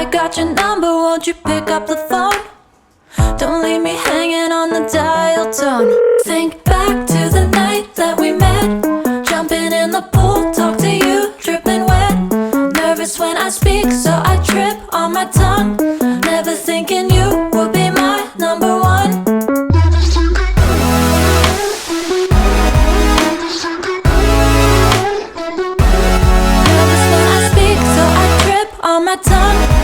I got your number, won't you pick up the phone? Don't leave me hanging on the dial tone. Think back to the night that we met, jumping in the pool, talk to you, dripping wet. Nervous when I speak, so I trip on my tongue. Never thinking you would be my number one. Nervous when I speak, so I trip on my tongue.